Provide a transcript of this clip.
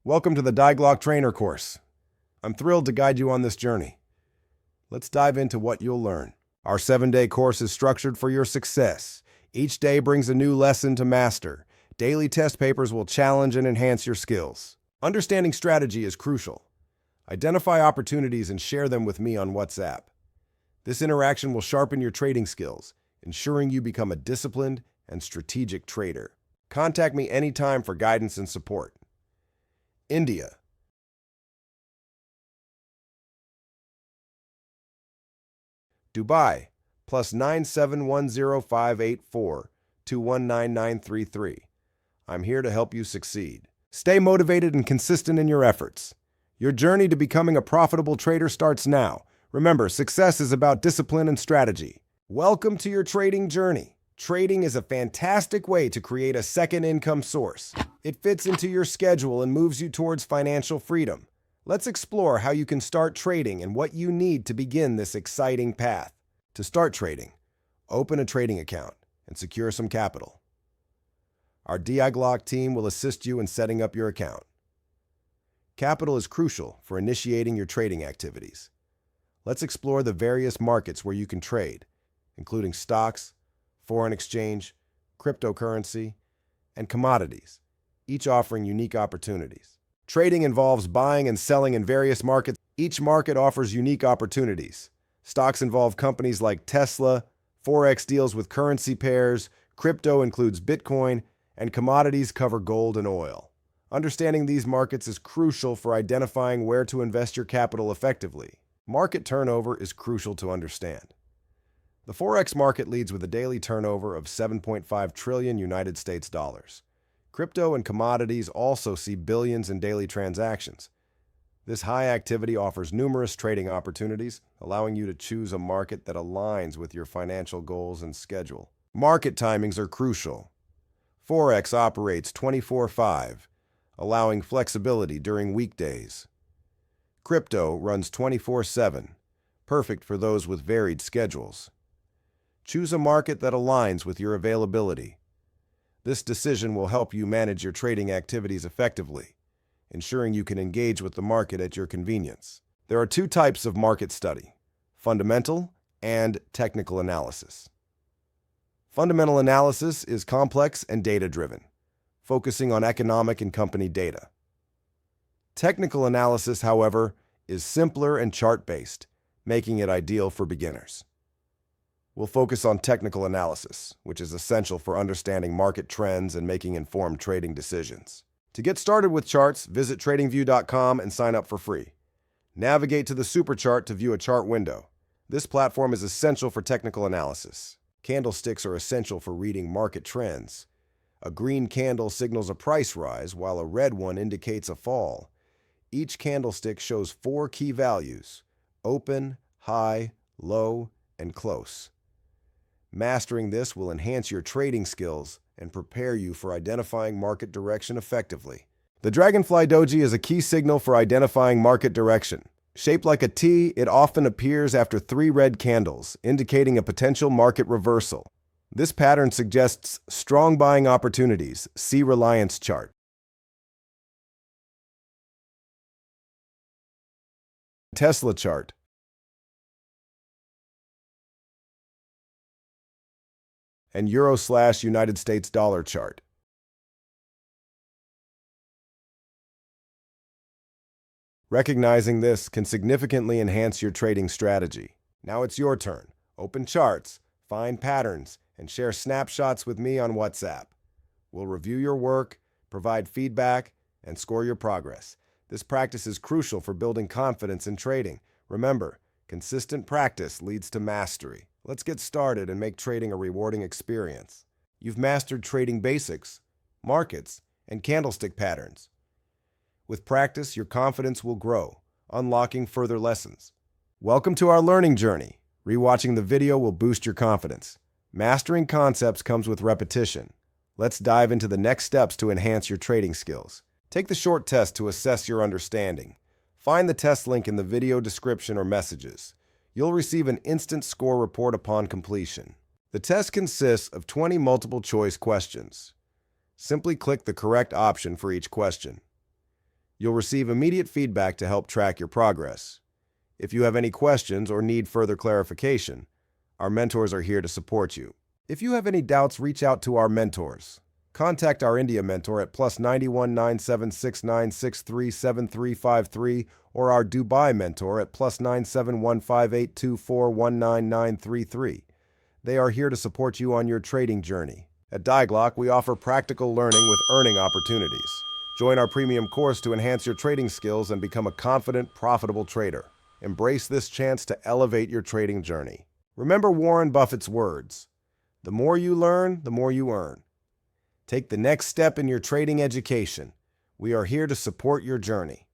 Welcome to the DIGLOK Trainer course. I'm thrilled to guide you on this journey. Let's dive into what you'll learn. Our 7-day course is structured for your success. Each day brings a new lesson to master. Daily test papers will challenge and enhance your skills. Understanding strategy is crucial. Identify opportunities and share them with me on WhatsApp. This interaction will sharpen your trading skills, ensuring you become a disciplined and strategic trader. Contact me anytime for guidance and support. India. Dubai, +9710584219933. I'm here to help you succeed. Stay motivated and consistent in your efforts. Your journey to becoming a profitable trader starts now. Remember, success is about discipline and strategy. Welcome to your trading journey. Trading is a fantastic way to create a second income source. It fits into your schedule and moves you towards financial freedom. Let's explore how you can start trading and what you need to begin this exciting path. To start trading, open a trading account and secure some capital. Our DIGLOK team will assist you in setting up your account. Capital is crucial for initiating your trading activities. Let's explore the various markets where you can trade, including stocks, foreign exchange, cryptocurrency, and commodities, each offering unique opportunities. Trading involves buying and selling in various markets. Each market offers unique opportunities. Stocks involve companies like Tesla, Forex deals with currency pairs, crypto includes Bitcoin, and commodities cover gold and oil. Understanding these markets is crucial for identifying where to invest your capital effectively. Market turnover is crucial to understand. The Forex market leads with a daily turnover of 7.5 trillion United States dollars. Crypto and commodities also see billions in daily transactions. This high activity offers numerous trading opportunities, allowing you to choose a market that aligns with your financial goals and schedule. Market timings are crucial. Forex operates 24/5, allowing flexibility during weekdays. Crypto runs 24/7, perfect for those with varied schedules. Choose a market that aligns with your availability. This decision will help you manage your trading activities effectively, ensuring you can engage with the market at your convenience. There are two types of market study: fundamental and technical analysis. Fundamental analysis is complex and data-driven, focusing on economic and company data. Technical analysis, however, is simpler and chart-based, making it ideal for beginners. We'll focus on technical analysis, which is essential for understanding market trends and making informed trading decisions. To get started with charts, visit tradingview.com and sign up for free. Navigate to the super chart to view a chart window. This platform is essential for technical analysis. Candlesticks are essential for reading market trends. A green candle signals a price rise, while a red one indicates a fall. Each candlestick shows 4 key values: open, high, low, and close. Mastering this will enhance your trading skills and prepare you for identifying market direction effectively. The dragonfly doji is a key signal for identifying market direction. Shaped like a T, it often appears after 3 red candles, indicating a potential market reversal. This pattern suggests strong buying opportunities. See Reliance chart. Tesla chart. And Euro/United States dollar chart. Recognizing this can significantly enhance your trading strategy. Now it's your turn. Open charts, find patterns, and share snapshots with me on WhatsApp. We'll review your work, provide feedback, and score your progress. This practice is crucial for building confidence in trading. Remember, consistent practice leads to mastery. Let's get started and make trading a rewarding experience. You've mastered trading basics, markets, and candlestick patterns. With practice, your confidence will grow, unlocking further lessons. Welcome to our learning journey. Rewatching the video will boost your confidence. Mastering concepts comes with repetition. Let's dive into the next steps to enhance your trading skills. Take the short test to assess your understanding. Find the test link in the video description or messages. You'll receive an instant score report upon completion. The test consists of 20 multiple-choice questions. Simply click the correct option for each question. You'll receive immediate feedback to help track your progress. If you have any questions or need further clarification, our mentors are here to support you. If you have any doubts, reach out to our mentors. Contact our India mentor at +91 9769637353 or our Dubai mentor at +9715824199933. They are here to support you on your trading journey. At DIGLOK, we offer practical learning with earning opportunities. Join our premium course to enhance your trading skills and become a confident, profitable trader. Embrace this chance to elevate your trading journey. Remember Warren Buffett's words, "The more you learn, the more you earn." Take the next step in your trading education. We are here to support your journey.